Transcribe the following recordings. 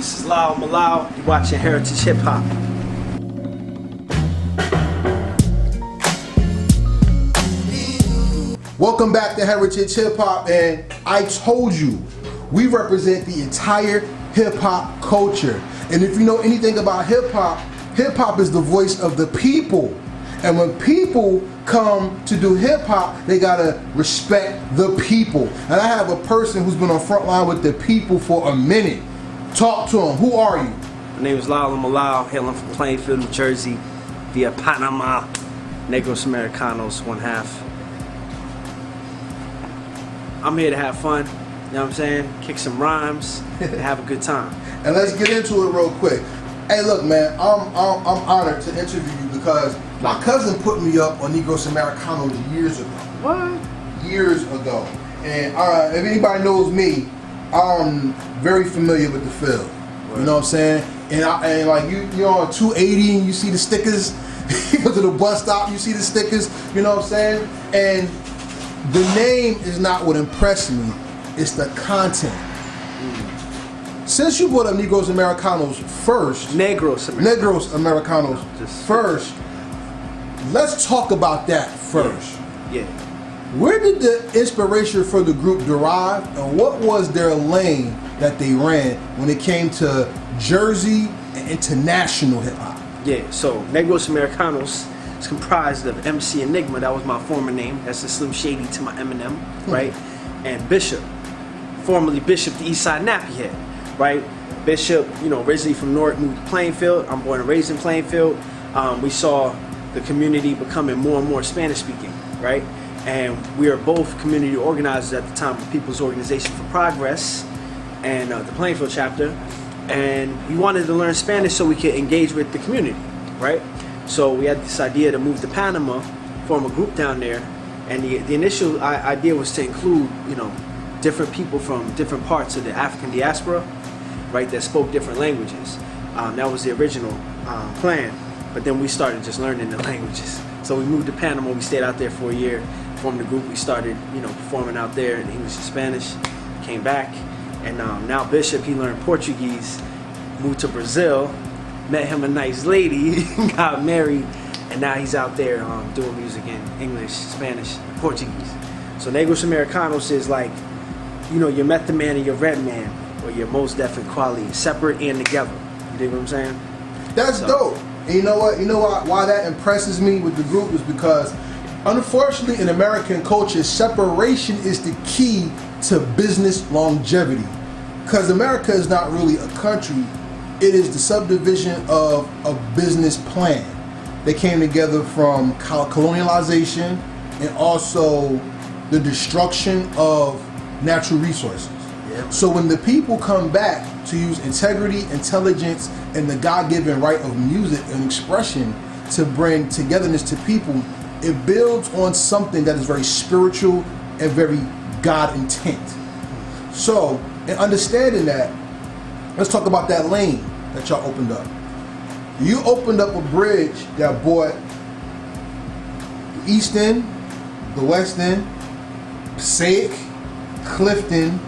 This is Lyle Omolayo. You're watching Heritage Hip Hop. Welcome back to Heritage Hip Hop, and I told you, we represent the entire hip hop culture. And if you know anything about hip hop is the voice of the people. And when people come to do hip hop, they gotta respect the people. And I have a person who's been on front line with the people for a minute. Talk to him. Who are you? My name is Lyle Omolayo, hailing from Plainfield, New Jersey, via Panama, Negros Americanos, one half. I'm here to have fun, you know what I'm saying? Kick some rhymes, and have a good time. And let's get into it real quick. Hey, look, man, I'm honored to interview you because my cousin put me up on Negros Americanos years ago. What? Years ago. And if anybody knows me, I'm very familiar with the field. Right. You know what I'm saying? And like you're on 280 and you see the stickers. You go to the bus stop, you see the stickers. You know what I'm saying? And the name is not what impressed me. It's the content. Since you brought up Negros Americanos first, Negros Americanos first, let's talk about that first. Yeah. Where did the inspiration for the group derive, and what was their lane that they ran when it came to Jersey and international hip hop? Yeah, so Negros Americanos is comprised of MC Enigma, that was my former name, that's the Slim Shady to my Eminem, right? And Bishop, formerly Bishop the Eastside Nappy Head, right? Bishop, you know, originally from Newark, moved to Plainfield. I'm born and raised in Plainfield. We saw the community becoming more and more Spanish speaking, right? And we are both community organizers at the time of People's Organization for Progress and the Plainfield chapter. And we wanted to learn Spanish so we could engage with the community, right? So we had this idea to move to Panama, form a group down there. And the initial idea was to include, you know, different people from different parts of the African diaspora, right, that spoke different languages. That was the original plan. But then we started just learning the languages. So we moved to Panama, we stayed out there for a year, formed a group, we started, you know, performing out there in English and Spanish, came back, and now Bishop, he learned Portuguese, moved to Brazil, met him a nice lady, got married, and now he's out there doing music in English, Spanish, and Portuguese. So Negros Americanos is like, you know, your Method Man and your Red Man, or your Most Def and Quality, separate and together. You dig what I'm saying? That's dope. And you know what? You know why that impresses me with the group is because, unfortunately, in American culture, separation is the key to business longevity. Because America is not really a country; it is the subdivision of a business plan. They came together from colonialization and also the destruction of natural resources. Yep. So when the people come back to use integrity, intelligence, and the God-given right of music and expression to bring togetherness to people, it builds on something that is very spiritual and very God intent. So in understanding that, let's talk about that lane that y'all opened up. You opened up a bridge that brought the East End, the West End, Passaic, Clifton,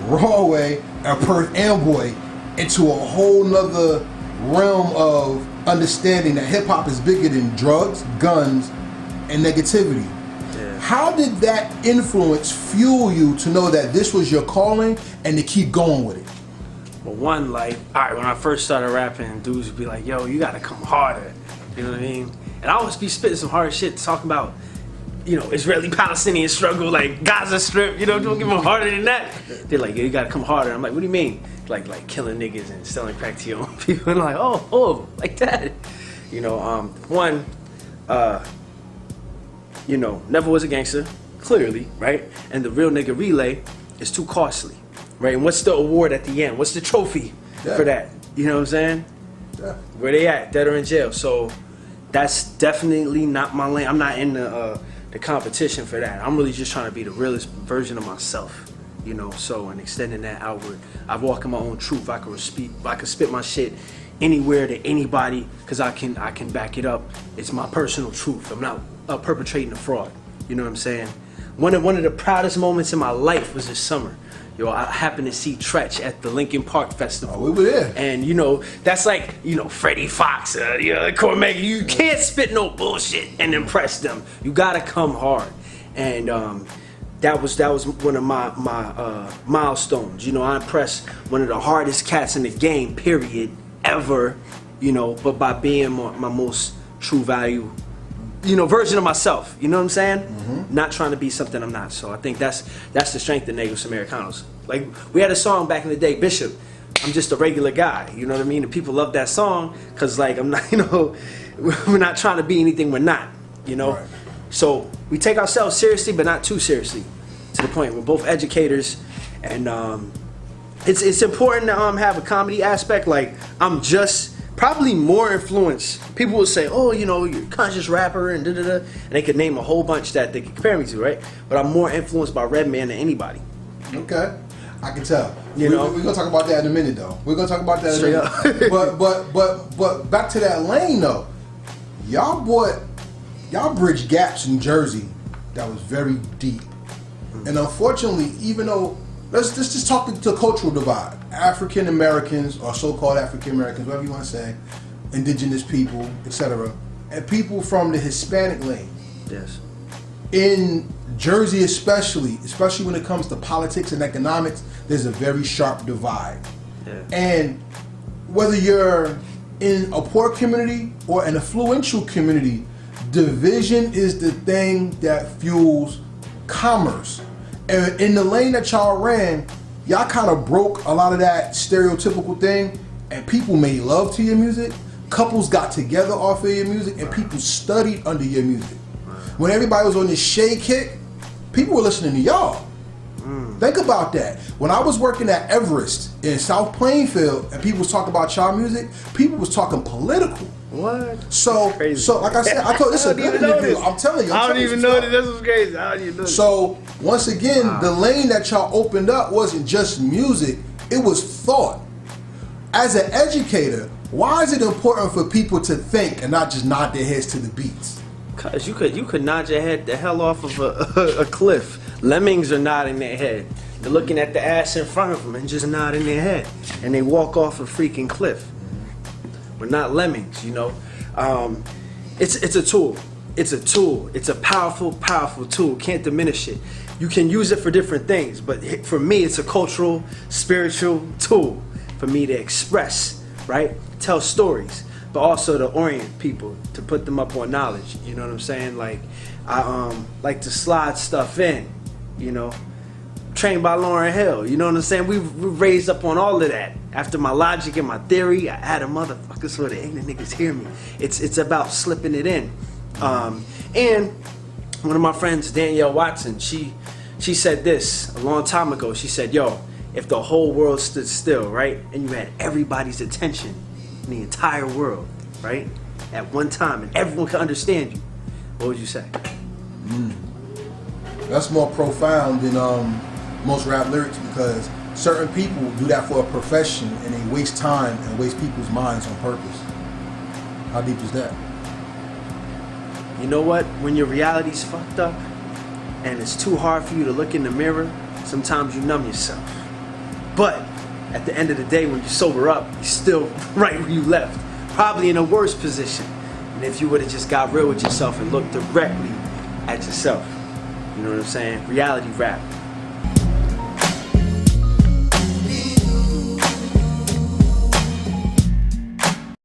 Rahway, and Perth Amboy into a whole nother realm of understanding that hip hop is bigger than drugs, guns, and negativity. Yeah. How did that influence fuel you to know that this was your calling and to keep going with it? Well, one, like, all right, when I first started rapping, dudes would be like, yo, you gotta come harder. You know what I mean? And I always be spitting some hard shit talking about, you know, Israeli-Palestinian struggle, like Gaza Strip, you know, don't give them harder than that. They're like, yo, you gotta come harder. I'm like, what do you mean? Like killing niggas and selling crack to your own people. And I'm like, oh, like that. You know, one, you know, never was a gangster, clearly, right? And the real nigga relay is too costly, right? And what's the award at the end? What's the trophy for that? You know what I'm saying? Yeah. Where they at? Dead or in jail? So that's definitely not my lane. I'm not in the competition for that. I'm really just trying to be the realest version of myself, you know. So in extending that outward, I walk in my own truth. I can spit my shit anywhere to anybody because I can back it up. It's my personal truth. I'm not perpetrating a fraud. You know what I'm saying? One of the proudest moments in my life was this summer. Yo, I happened to see Tretch at the Lincoln Park Festival. Oh, we were there. And you know, that's like, you know, Freddie Fox, Cormac. You can't spit no bullshit and impress them. You gotta come hard. And that was one of my milestones. You know, I impressed one of the hardest cats in the game, period, ever. You know, but by being my most true value, you know, version of myself. You know what I'm saying? Mm-hmm. Not trying to be something I'm not. So I think that's the strength of Negros Americanos. Like, we had a song back in the day, Bishop, I'm just a regular guy. You know what I mean? And people love that song because, like, I'm not, you know, we're not trying to be anything we're not, you know? Right. So we take ourselves seriously, but not too seriously, to the point. We're both educators, and it's important to have a comedy aspect. Like, I'm just probably more influenced. People will say, oh, you know, you're a conscious rapper and da-da-da, and they could name a whole bunch that they could compare me to, right? But I'm more influenced by Redman than anybody. Okay, I can tell. We're gonna talk about that in a minute, though. We're gonna talk about that in a minute. but back to that lane, though. Y'all bridged gaps in Jersey that was very deep, and unfortunately, even though let's just talk to cultural divide. African Americans, or so-called African Americans, whatever you want to say, indigenous people, etc., and people from the Hispanic lane. Yes. In Jersey, especially when it comes to politics and economics, there's a very sharp divide. Yeah. And whether you're in a poor community or an affluential community, division is the thing that fuels commerce. And in the lane that y'all ran, y'all kind of broke a lot of that stereotypical thing, and people made love to your music. Couples got together off of your music, and people studied under your music. When everybody was on this shade kick, people were listening to y'all. Think about that. When I was working at Everest in South Plainfield, and people was talking about y'all music, people was talking political. What? So like I said, I thought this is a good interview. I'm telling you. I don't even know that this was crazy. I don't even know. So once again, the lane that y'all opened up wasn't just music; it was thought. As an educator, why is it important for people to think and not just nod their heads to the beats? Cause you could nod your head the hell off of a cliff. Lemmings are nodding their head. They're looking at the ass in front of them and just nodding their head, and they walk off a freaking cliff. We're not lemmings, you know. It's a tool. It's a tool. It's a powerful tool. Can't diminish it. You can use it for different things, but for me, it's a cultural, spiritual tool for me to express, right? Tell stories, but also to orient people, to put them up on knowledge. You know what I'm saying? Like, I like to slide stuff in, you know. Trained by Lauryn Hill, you know what I'm saying? We raised up on all of that. After my logic and my theory, I add a motherfucker so the ignorant niggas hear me. It's about slipping it in. And one of my friends, Danielle Watson, she said this a long time ago. She said, yo, if the whole world stood still, right, and you had everybody's attention in the entire world, right, at one time, and everyone could understand you, what would you say? That's more profound than most rap lyrics, because certain people do that for a profession and they waste time and waste people's minds on purpose. How deep is that? You know what? When your reality's fucked up and it's too hard for you to look in the mirror, sometimes you numb yourself. But at the end of the day, when you sober up, you're still right where you left, probably in a worse position. And if you would have just got real with yourself and looked directly at yourself, you know what I'm saying? Reality rap.